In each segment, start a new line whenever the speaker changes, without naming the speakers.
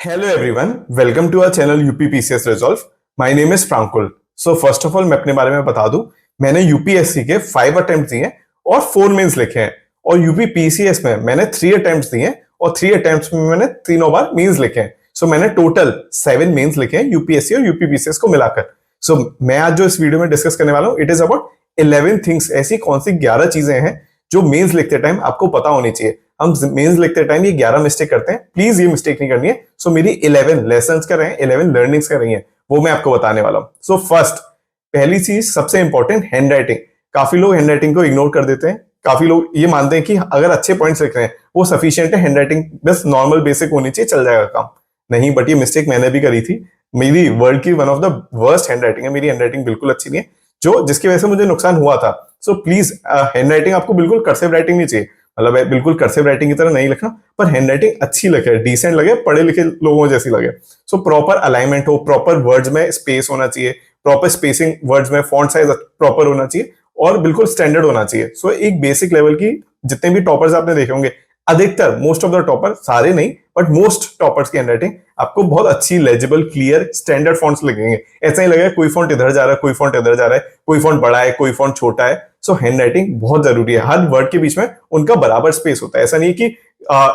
Hello everyone, welcome to our channel UPPCS Resolve. My name is Frankul. So first of all मैं अपने बारे में बता दूं, मैंने यूपीएससी के 5 अटेम्प्ट दिए और 4 मेंस लिखे हैं और यूपीपीसीएस में मैंने 3 अटेम्प्ट दिए और 3 अटेम्प्ट्स में मैंने तीनों बार मेंस लिखे हैं. सो मैंने टोटल 7 मेंस लिखे हैं यूपीएससी और यूपीपीसीएस को मिलाकर. सो मैं आज जो इस वीडियो में डिस्कस करने वाला हूँ, इट इज अबाउट 11 थिंग्स. ऐसी कौन सी 11 चीजें हैं जो मेंस लिखते टाइम आपको पता होनी चाहिए. हम मेंस लिखते टाइम ये 11 मिस्टेक करते हैं, प्लीज ये मिस्टेक नहीं करनी है. सो मेरी 11 लेसन्स कर रहे हैं, 11 लर्निंग्स कर रही हैं, वो मैं आपको बताने वाला हूं. सो फर्स्ट, पहली चीज सबसे इंपॉर्टेंट, हैंड राइटिंग. काफी लोग हैंड राइटिंग को इग्नोर कर देते हैं. काफी लोग ये मानते हैं कि अगर अच्छे पॉइंट्स लिख रहे हैं वो सफिशियंट है, हैंड राइटिंग बस नॉर्मल बेसिक होनी चाहिए, चल जाएगा काम. नहीं, बट ये मिस्टेक मैंने भी करी थी. मेरी वर्ल्ड की one of the worst hand writing है. मेरी हैंड राइटिंग बिल्कुल अच्छी नहीं है, जो जिसकी वजह से मुझे नुकसान हुआ था. सो प्लीज हैंड राइटिंग आपको बिल्कुल कर्सिव राइटिंग नहीं चाहिए. मतलब बिल्कुल कर्सिव राइटिंग की तरह नहीं लिखना, पर हैंड राइटिंग अच्छी लगे, डिसेंट लगे, पढ़े लिखे लोगों जैसी लगे. सो प्रॉपर अलाइनमेंट हो, प्रॉपर वर्ड्स में स्पेस होना चाहिए, प्रॉपर स्पेसिंग वर्ड्स में, फॉन्ट साइज प्रॉपर होना चाहिए और बिल्कुल स्टैंडर्ड होना चाहिए. सो एक बेसिक लेवल की जितने भी टॉपर्स आपने देखे होंगे, अधिकतर, मोस्ट ऑफ द टॉपर, सारे नहीं बट मोस्ट टॉपर्स की हैंडराइटिंग आपको बहुत अच्छी, लेजिबल, क्लियर, स्टैंडर्ड फॉन्ट्स लगेंगे. ऐसा ही लगेगा कोई फॉन्ट इधर जा रहा है, कोई फॉन्ट इधर जा रहा है, कोई फॉन्ट बड़ा है, कोई फॉन्ट छोटा है. सो हैंडराइटिंग बहुत जरूरी है. हर वर्ड के बीच में उनका बराबर स्पेस होता है. ऐसा नहीं कि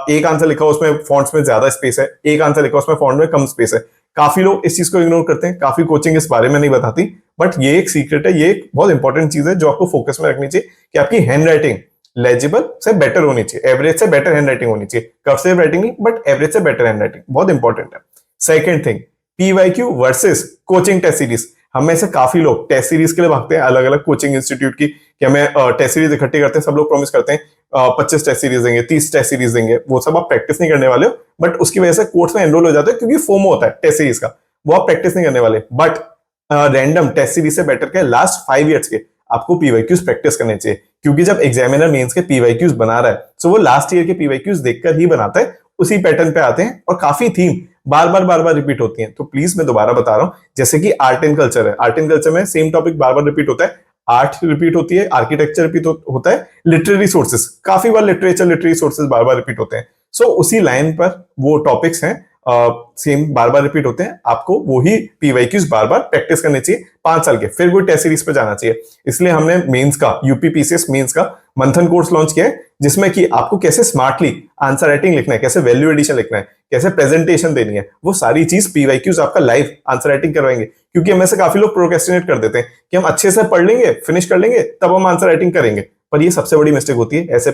एक आंसर लिखा हो उसमें फॉन्ट्स में ज्यादा स्पेस है, एक आंसर लिखा उसमें फॉन्ट में कम स्पेस है. काफी लोग इस चीज को इग्नोर करते हैं, काफी कोचिंग इस बारे में नहीं बताती, बट ये एक सीक्रेट है, ये एक बहुत इंपॉर्टेंट चीज है जो आपको फोकस में रखनी चाहिए कि आपकी हैंडराइटिंग लेजिबल से बेटर होनी चाहिए, एवरेज से बेटर हैंडराइटिंग होनी चाहिए. कर्सिव राइटिंग नहीं, बट एवरेज से बेटर हैंडराइटिंग बहुत इंपॉर्टेंट है. Second thing, PYQ versus coaching test series. हम में से काफी लोग टेस्ट सीरीज के लिए भागते हैं, अलग अलग कोचिंग इंस्टीट्यूट की, कि हमें टेस्ट सीरीज इकट्ठी करते हैं. सब लोग प्रॉमिस करते हैं 25 टेस्ट सीरीज देंगे, 30 टेस्ट सीरीज देंगे. वो सब आप प्रैक्टिस नहीं करने वाले हो, बट उसकी वजह से कोर्स में एनरोल हो जाते हो क्योंकि फोमो होता है टेस्ट सीरीज का. वो आप प्रैक्टिस नहीं करने वाले, बट रैंडम टेस्ट सीरीज से बेटर के लास्ट 5 ईयर्स के आपको पीवाईक्यूज प्रैक्टिस करने चाहिए. क्योंकि जब एग्जामिनर मेंस के पीवाईक्यूज बना रहा है, तो वो लास्ट ईयर के पीवाईक्यूज देखकर ही बनाता है, उसी पैटर्न पे आते हैं और काफी थीम बार बार रिपीट होती हैं. तो प्लीज मैं दोबारा बता रहा हूं, जैसे कि आर्ट एंड कल्चर है, आर्ट एंड कल्चर में सेम टॉपिक बार बार रिपीट होता है. आर्ट रिपीट होती है, आर्किटेक्चर रिपीट होता है, लिटरेरी सोर्सेस काफी बार, लिटरेरी सोर्सेस बार बार रिपीट होते हैं. सो उसी लाइन पर वो टॉपिक्स हैं, सेम बार बार रिपीट होते हैं. आपको वही पीवाईक्यूज बार बार प्रैक्टिस करने चाहिए 5 साल के, फिर कोई टेस्ट सीरीज पे जाना चाहिए. इसलिए हमने मेंस का, यूपीपीसीएस मेंस का मंथन कोर्स लॉन्च किया है, जिसमें कि आपको कैसे स्मार्टली आंसर राइटिंग लिखना है, कैसे वैल्यू एडिशन लिखना है, कैसे प्रेजेंटेशन देनी है, वो सारी चीज पीवाईक्यूज आपका लाइव आंसर राइटिंग करवाएंगे. क्योंकि हमें से काफी लोग प्रोक्रेस्टिनेट कर देते हैं कि हम अच्छे से पढ़ लेंगे, फिनिश कर लेंगे, तब हम आंसर राइटिंग करेंगे. पर ये सबसे बड़ी मिस्टेक होती है. ऐसे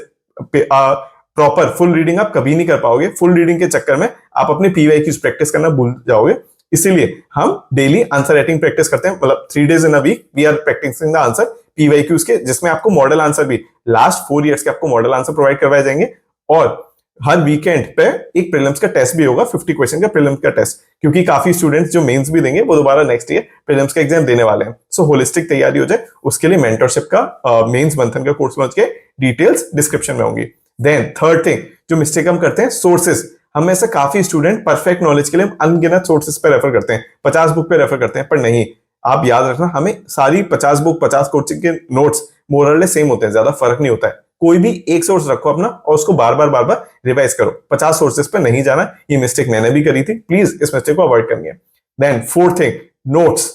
प्रॉपर फुल रीडिंग आप कभी नहीं कर पाओगे. फुल रीडिंग के चक्कर में आप अपने पीवाईक्यूज प्रैक्टिस करना भूल जाओगे. इसीलिए हम डेली आंसर राइटिंग प्रैक्टिस करते हैं, मतलब 3 days in a week we are practising the answer PYQs के, जिसमें आपको मॉडल आंसर भी लास्ट 4 ईयर्स के आपको मॉडल आंसर प्रोवाइड करवाए जाएंगे. और हर वीकेंड पे एक प्रीलिम्स का टेस्ट भी होगा, 50 क्वेश्चन का प्रीलिम्स का टेस्ट, क्योंकि काफी स्टूडेंट्स जो मेंस भी देंगे वो दोबारा नेक्स्ट ईयर प्रीलिम्स का एग्जाम देने वाले हैं. सो होलिस्टिक तैयारी हो जाए, उसके लिए मेंटरशिप का मेंस मंथन का कोर्स लॉन्च के डिटेल्स डिस्क्रिप्शन में होंगी. देन थर्ड थिंग जो मिस्टेक हम करते हैं, सोर्सेस. हम में से काफी स्टूडेंट परफेक्ट नॉलेज के लिए अनगिनत सोर्सेस पे रेफर करते हैं, 50 बुक पे रेफर करते हैं, पर नहीं. आप याद रखना, हमें सारी 50 बुक, 50 कोचिंग के नोट्स मोरलेस सेम होते हैं, ज्यादा फर्क नहीं होता है. कोई भी एक सोर्स रखो अपना और उसको बार बार रिवाइज करो. 50 सोर्सेस पे नहीं जाना. ये मिस्टेक मैंने भी करी थी, प्लीज इस मिस्टेक को अवॉइड करनी है. Then fourth thing, notes.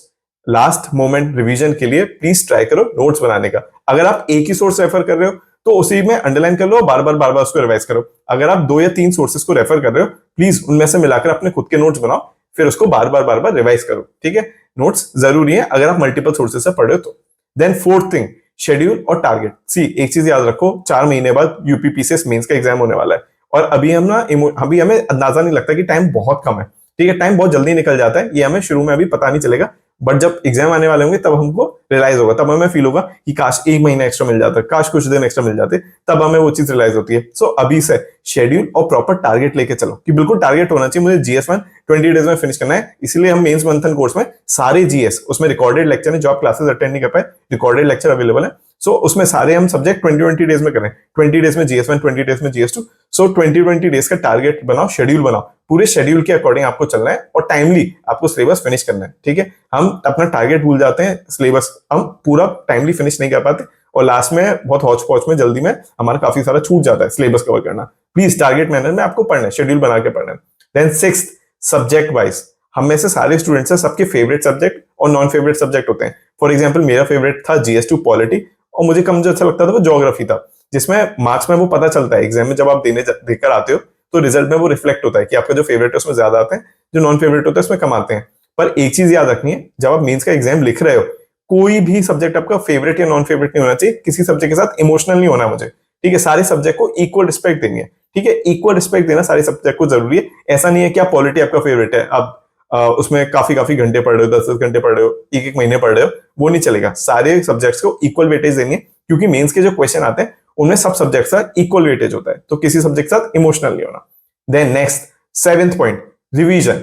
Last moment revision के लिए प्लीज ट्राई करो नोट्स बनाने का. अगर आप एक ही सोर्स रेफर कर रहे हो तो उसी में अंडरलाइन कर लो, बार बार उसको रिवाइज करो. अगर आप 2 या 3 सोर्सेस को रेफर कर रहे हो, प्लीज उनमें से मिलाकर अपने खुद के नोट्स बनाओ, फिर उसको बार बार रिवाइज करो. ठीक है, नोट्स जरूरी है अगर आप मल्टीपल सोर्सेस से पढ़ रहे हो तो. देन फोर्थ थिंग, शेड्यूल और टारगेट. सी, एक चीज याद रखो, 4 महीने बाद यूपीपीसीएस मेंस का एग्जाम होने वाला है और अभी हमें अंदाजा नहीं लगता कि टाइम बहुत कम है. ठीक है, टाइम बहुत जल्दी निकल जाता है, ये हमें शुरू में अभी पता नहीं चलेगा, बट जब एग्जाम आने वाले होंगे तब हमको रियलाइज होगा, तब हमें फील होगा कि काश 1 महीना एक्स्ट्रा मिल जाता, काश कुछ दिन एक्स्ट्रा मिल जाते, तब हमें वो चीज रियलाइज होती है. सो अभी से शेड्यूल और प्रॉपर टारगेट लेके चलो, कि बिल्कुल टारगेट होना चाहिए, मुझे जीएस 1 20 डेज में फिनिश करना है. इसलिए हम मेंस मंथन कोर्स में सारे जीएस, उसमें रिकॉर्डेड लेक्चर है, जो आप क्लासेस अटेंड नहीं कर पाए, रिकॉर्डेड लेक्चर अवेलेबल है. सो उसमें सारे हम सब्जेक्ट 20 डेज में करें, 20 डेज में जीएस 1, 20 डेज में जीएस 2. सो 20 डेज का टारगेट बनाओ, शेड्यूल बनाओ, पूरे शेड्यूल के अकॉर्डिंग आपको चलना है और टाइमली आपको सिलेबस फिनिश करना है. ठीक है, हम अपना टारगेट भूल जाते हैं, सिलेबस हम पूरा टाइमली फिनिश नहीं कर पाते और लास्ट में बहुत हौच पौच में, जल्दी में हमारा काफी सारा छूट जाता है सिलेबस कवर करना. प्लीज टारगेट मैनर में आपको पढ़ना है, शेड्यूल बना के पढ़ना है. देन सिक्स्थ, सब्जेक्ट वाइज हम में से सारे स्टूडेंट्स हैं, सबके फेवरेट सब्जेक्ट और नॉन फेवरेट सब्जेक्ट होते हैं। फॉर एग्जाम्पल मेरा फेवरेट था GS2 पॉलिटी, और मुझे कम जो अच्छा लगता था वो ज्योग्राफी था, जिसमें मार्क्स में वो पता चलता है एग्जाम में जब आप देकर आते हो तो रिजल्ट में वो रिफ्लेक्ट होता है कि आपका जो फेवरेट है उसमें ज्यादा आते हैं, जो नॉन फेवरेट होता है उसमें कम आते हैं। पर एक चीज याद रखनी है, जब आप मेंस का एग्जाम लिख रहे हो, कोई भी सब्जेक्ट आपका फेवरेट या नॉन फेवरेट नहीं होना चाहिए, किसी सब्जेक्ट के साथ इमोशनल नहीं होना मुझे, ठीक है। सारे सब्जेक्ट को इक्वल रिस्पेक्ट देंगे, ठीक है, इक्वल रिस्पेक्ट देना सारे सब्जेक्ट को जरूरी है। ऐसा नहीं है कि आप पॉलिटी आपका फेवरेट है, आप उसमें काफी काफी घंटे पढ़ रहे हो, 10 घंटे पढ़ रहे हो, एक महीने पढ़ रहे हो, वो नहीं चलेगा। सारे सब्जेक्ट्स को इक्वल वेटेज देंगे, क्योंकि मेंस के जो क्वेश्चन आते हैं उनमें सब सब्जेक्ट का इक्वल वेटेज होता है, तो किसी सब्जेक्ट के साथ इमोशनल नहीं होना। Then next 7th point, revision.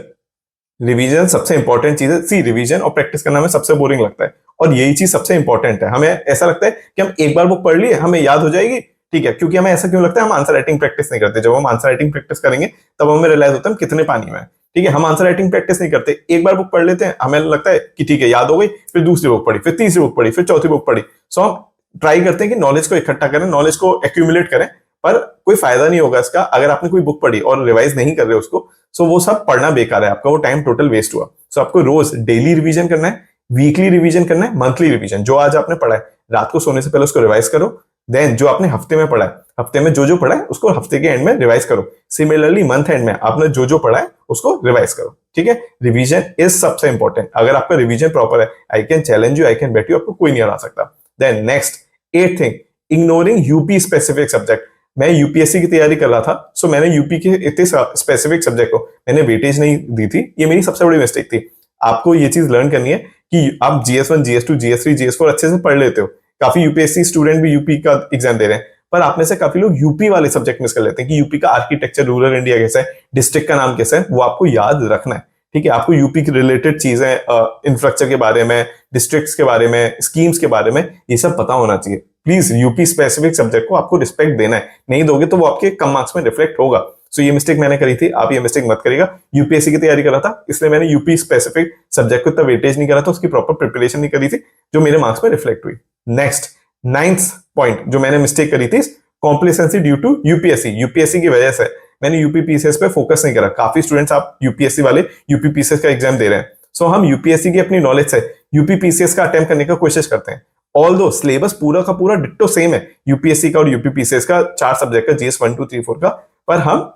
Revision सबसे इंपॉर्टेंट चीज है। सी, रिवीजन और प्रैक्टिस करना हमें सबसे बोरिंग लगता है, और यही चीज सबसे इंपॉर्टेंट है। हमें ऐसा लगता है कि हम एक बार बुक पढ़ लिए हमें याद हो जाएगी, ठीक है, क्योंकि हमें ऐसा क्यों लगता है, हम आंसर राइटिंग प्रैक्टिस नहीं करते। जब हम आंसर राइटिंग प्रैक्टिस करेंगे तब हमें रियलाइज होता है हम कितने पानी में है, ठीक है। हम आंसर राइटिंग प्रैक्टिस नहीं करते, एक बार बुक पढ़ लेते हैं, हमें लगता है कि ठीक है याद हो गई, फिर दूसरी बुक पढ़ी, फिर तीसरी बुक पढ़ी, फिर चौथी बुक पढ़ी। सो हम ट्राई करते हैं कि नॉलेज को इकट्ठा करें, नॉलेज को एक्यूमुलेट करें, पर कोई फायदा नहीं होगा इसका अगर आपने कोई बुक पढ़ी और रिवाइज नहीं कर रहे उसको। सो वो सब पढ़ना बेकार है, आपका वो टाइम टोटल वेस्ट हुआ। सो आपको रोज डेली रिवीजन करना है, वीकली रिवीजन करना है, मंथली रिवीजन। जो आज आपने पढ़ा है रात को सोने से पहले उसको रिवाइज करो। देन जो आपने हफ्ते में पढ़ा है, हफ्ते में जो जो पढ़ा है उसको हफ्ते के एंड में रिवाइज करो। सिमिलरली मंथ एंड में आपने जो जो पढ़ा है उसको रिवाइज करो, ठीक है। रिवीजन इज सबसे इंपॉर्टेंट। अगर आपका रिवीजन प्रॉपर है, I can challenge you, I can bet you, आपको कोई नहीं हरा सकता। Then next 8th thing, ignoring UP specific subject. मैं यूपीएससी की तैयारी कर रहा था, सो मैंने यूपी के इतने स्पेसिफिक सब्जेक्ट को मैंने वेटेज नहीं दी थी, ये मेरी सबसे बड़ी मिस्टेक थी। आपको ये चीज लर्न करनी है कि आप GS1 GS2 GS3 GS4 अच्छे से पढ़ लेते हो। काफी यूपीएससी स्टूडेंट भी यूपी का एग्जाम दे रहे हैं, पर आप में से काफी लोग यूपी वाले सब्जेक्ट मिस कर लेते हैं कि यूपी का आर्किटेक्चर, रूरल इंडिया कैसा है, डिस्ट्रिक्ट का नाम कैसा है, वो आपको याद रखना है, ठीक है। आपको यूपी की रिलेटेड चीजें, इंफ्रास्ट्रक्चर के बारे में, डिस्ट्रिक्ट्स के बारे में, स्कीम्स के बारे में, ये सब पता होना चाहिए। प्लीज यूपी स्पेसिफिक सब्जेक्ट को आपको रिस्पेक्ट देना है, नहीं दोगे तो वो आपके कम मार्क्स में रिफ्लेक्ट होगा। सो ये मिस्टेक मैंने करी थी, आप ये मिस्टेक मत करिएगा। यूपीएससी की तैयारी कर रहा था, इसलिए मैंने यूपी स्पेसिफिक सब्जेक्ट को इतना वेटेज नहीं करा था, उसकी प्रॉपर प्रिपरेशन नहीं करी थी, जो मेरे मार्क्स में रिफ्लेक्ट हुई। नेक्स्ट 9th पॉइंट जो मैंने मिस्टेक करी थी, complacency due to UPSC. UPSC की वजह से मैंने यूपी पीसीएस पे फोकस नहीं करा। काफी स्टूडेंट्स आप यूपीएससी वाले यूपी पीसीएस का एग्जाम दे रहे हैं, सो हम यूपीएससी की अपनी नॉलेज से यूपी पीसीएस का अटेम्प्ट करने का कोशिश करते हैं। ऑल्दो सिलेबस पूरा का पूरा डिट्टो सेम है यूपीएससी का और यूपी पीसीएस का, 4 सब्जेक्ट का, GS 1 2 3 4 का, पर हम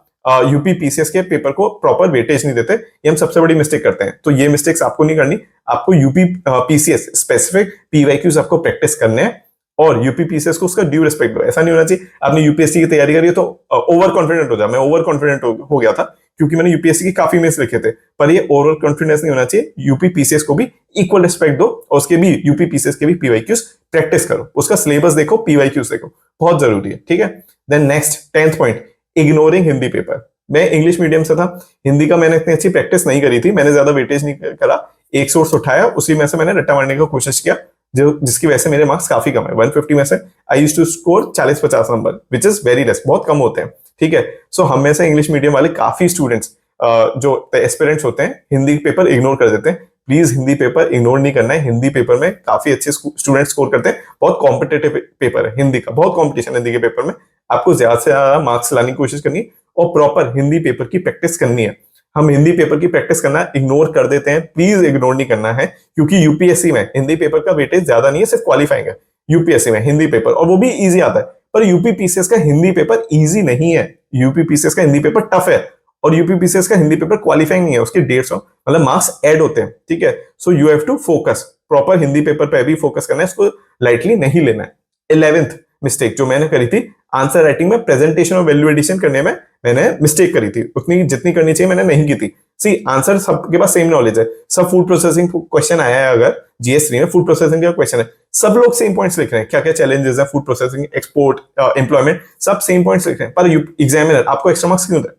यूपी पीसीएस के पेपर को प्रॉपर वेटेज नहीं देते। ये हम सबसे बड़ी मिस्टेक करते हैं, तो ये मिस्टेक्स आपको नहीं करनी। आपको यूपी पीसीएस स्पेसिफिक पीवाईक्यूज आपको प्रैक्टिस करने हैं, और यूपी पीसीएस को उसका ड्यू रिस्पेक्ट दो। ऐसा नहीं होना चाहिए आपने यूपीएससी की तैयारी करी तो ओवर कॉन्फिडेंट हो जाए। मैं ओवर कॉन्फिडेंट हो गया था क्योंकि मैंने यूपीएससी की काफी मेंस लिखे थे, पर ये ओवर कॉन्फिडेंस नहीं होना चाहिए। यूपी पीसीएस को भी इक्वल रिस्पेक्ट दो, और उसके भी यूपी पीसीएस के भी पीवाईक्यूज प्रैक्टिस करो, उसका सिलेबस देखो, पीवाईक्यूज देखो, बहुत जरूरी है, ठीक है। Then next 10th point, ignoring Hindi paper. मैं इंग्लिश मीडियम से था, हिंदी का मैंने इतनी अच्छी प्रैक्टिस नहीं करी थी, मैंने ज्यादा वेटेज नहीं करा। एक सोर्स उठाया, उसी में से मैंने रट्टा मारने की कोशिश किया, जिसकी वजह से मेरे मार्क्स काफी कम है। 150 में से I used to score 40-50 number, which is very less, बहुत कम होते हैं, ठीक है। सो हम में से इंग्लिश मीडियम वाले काफी स्टूडेंट्स जो एस्पिरेंट्स होते हैं हिंदी पेपर इग्नोर कर देते हैं। प्लीज हिंदी पेपर इग्नोर नहीं करना है। हिंदी पेपर में काफी अच्छे स्टूडेंट स्कोर करते हैं, बहुत कॉम्पिटेटिव पेपर है हिंदी का, बहुत कॉम्पिटिशन है हिंदी के पेपर में। आपको ज्यादा से ज्यादा मार्क्स लाने की कोशिश करनी है और प्रॉपर हिंदी पेपर की प्रैक्टिस करनी है। हम हिंदी पेपर की प्रैक्टिस करना इग्नोर कर देते हैं, प्लीज इग्नोर नहीं करना है, क्योंकि यूपीएससी में हिंदी पेपर का वेटेज ज्यादा नहीं है, सिर्फ क्वालिफाइंग है यूपीएससी में हिंदी पेपर, और वो भी इजी आता है। पर यूपी पीसीएस का हिंदी पेपर इजी नहीं है, यूपी पीसीएस का हिंदी पेपर टफ है, और यूपी पीसीएस का हिंदी पेपर क्वालिफाइंग नहीं है, उसके 150 मतलब मार्क्स ऐड होते हैं, ठीक है। So you have to focus, proper Hindi paper पे भी फोकस करना है, इसको लाइटली नहीं लेना है। 11th मिस्टेक जो मैंने करी थी, आंसर राइटिंग में प्रेजेंटेशन और वैल्यू एडिशन करने में मैंने मिस्टेक करी थी, उतनी जितनी करनी चाहिए मैंने नहीं की थी। सी, आंसर सबके पास सेम नॉलेज है, सब फूड प्रोसेसिंग क्वेश्चन आया है, अगर GS3 में फूड प्रोसेसिंग का क्वेश्चन है, सब लोग सेम पॉइंट्स लिख रहे हैं, क्या क्या चैलेंजेस है फूड प्रोसेसिंग, एक्सपोर्ट, एम्प्लॉयमेंट, सब सेम पॉइंट्स लिख रहे हैं, पर एग्जामिनर आपको एक्स्ट्रा मार्क्स क्यों दे?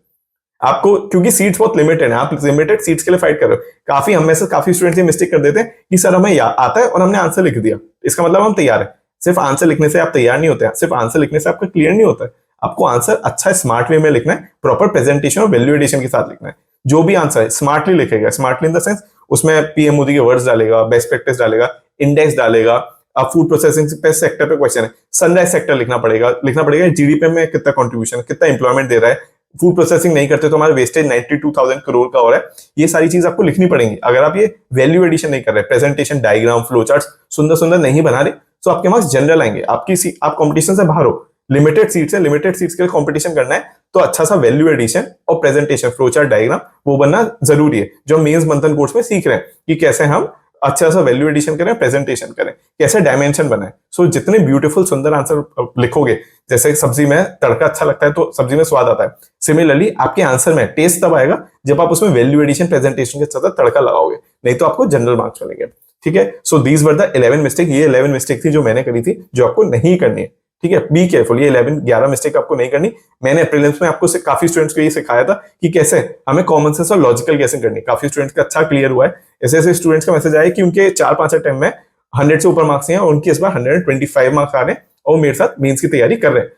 आपको, क्योंकि सीट्स बहुत लिमिटेड है, आप लिमिटेड सीट्स के लिए फाइट कर रहे हो। काफी हम में से काफी स्टूडेंट्स ये मिस्टेक कर देते हैं कि सर हमें आता है और हमने आंसर लिख दिया, इसका मतलब हम तैयार है। सिर्फ आंसर लिखने से आप तैयार नहीं होते, सिर्फ आंसर लिखने से आपका क्लियर नहीं होता है। आपको आंसर अच्छा स्मार्ट वे में लिखना है, प्रॉपर प्रेजेंटेशन और वैल्यू एडिशन के साथ लिखना है। जो भी आंसर है स्मार्टली लिखेगा, स्मार्टली इन द सेंस उसमें पीएम मोदी के वर्ड्स डालेगा, बेस्ट प्रैक्टिस डालेगा, इंडेक्स डालेगा। अब फूड प्रोसेसिंग पे सेक्टर पे क्वेश्चन है, सनराइज सेक्टर लिखना पड़ेगा जीडीपी में कितना कंट्रीब्यूशन, कितना एम्प्लॉयमेंट दे रहा है, फूड प्रोसेसिंग नहीं करते तो हमारा वेस्टेज 92,000 करोड़ का हो रहा है। ये सारी चीज आपको लिखनी पड़ेंगी। अगर आप ये वैल्यू एडिशन नहीं कर रहे, प्रेजेंटेशन, डायग्राम, फ्लो चार्ट्स सुंदर सुंदर नहीं बना रहे, तो आपके मार्क्स जनरल आएंगे। आप कंपटीशन से बाहर हो, लिमिटेड सीट्स है, लिमिटेड सीट्स के लिए कंपटीशन करना है, तो अच्छा सा वैल्यू एडिशन और प्रेजेंटेशन, फ्लो चार्ट, डायग्राम वो बनना जरूरी है, जो मेंस मंथन कोर्स में सीख रहे हैं कि कैसे हम अच्छा सा वैल्यू एडिशन करें, प्रेजेंटेशन करें, कैसे डायमेंशन बनाए। सो जितने ब्यूटीफुल सुंदर आंसर लिखोगे, जैसे सब्जी में तड़का अच्छा लगता है तो सब्जी में स्वाद आता है, सिमिलरली आपके आंसर में टेस्ट तब आएगा जब आप उसमें वैल्यू एडिशन, प्रेजेंटेशन के साथ तड़का लगाओगे, नहीं तो आपको जनरल मार्क्स मिलेंगे। ठीक है, so these were the 11 mistake. ये 11 मिस्टेक थी जो मैंने करी थी, जो आपको नहीं करनी है। ठीक है, बी केयरफुल, ये 11 मिस्टेक आपको नहीं करनी। मैंने प्रीलिम्स में आपको काफी स्टूडेंट्स को ये सिखाया था कि कैसे हमें कॉमन सेंस और लॉजिकल गेसिंग करनी। काफी स्टूडेंट्स का अच्छा क्लियर हुआ है। ऐसे ऐसे स्टूडेंट्स का मैसेज आया कि उनके 4-5 अटेम्प्ट में 100 से ऊपर मार्क्स हैं और उनके इस बार 125 मार्क्स आ रहे हैं और मेरे साथ मेंस की तैयारी कर रहे हैं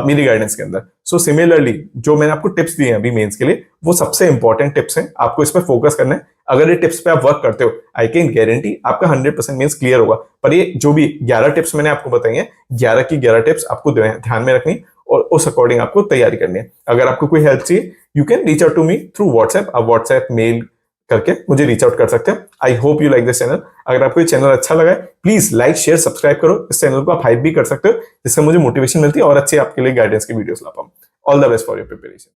मेरी गाइडेंस के अंदर। सो सिमिलरली जो मैंने आपको टिप्स दिए हैं अभी मेंस के लिए, वो सबसे इंपॉर्टेंट टिप्स हैं, आपको इस पर फोकस करना है। अगर ये टिप्स पे आप वर्क करते हो, आई कैन गारंटी आपका 100% मेंस क्लियर होगा। पर ये जो भी 11 टिप्स मैंने आपको बताई हैं, 11 की 11 टिप्स आपको ध्यान में रखनी और उस अकॉर्डिंग आपको तैयारी करनी है। अगर आपको कोई हेल्प चाहिए, you can reach out to me through WhatsApp. आप व्हाट्सएप, मेल करके मुझे रीच आउट कर सकते हैं। I hope you like this channel. अगर आपको ये चैनल अच्छा लगा है, प्लीज लाइक, शेयर, सब्सक्राइब करो। इस चैनल को आप हाइप भी कर सकते हो, जिससे मुझे मोटिवेशन मिलती है और अच्छे आपके लिए गाइडेंस की वीडियोस ला पाऊं। All the best for your preparation.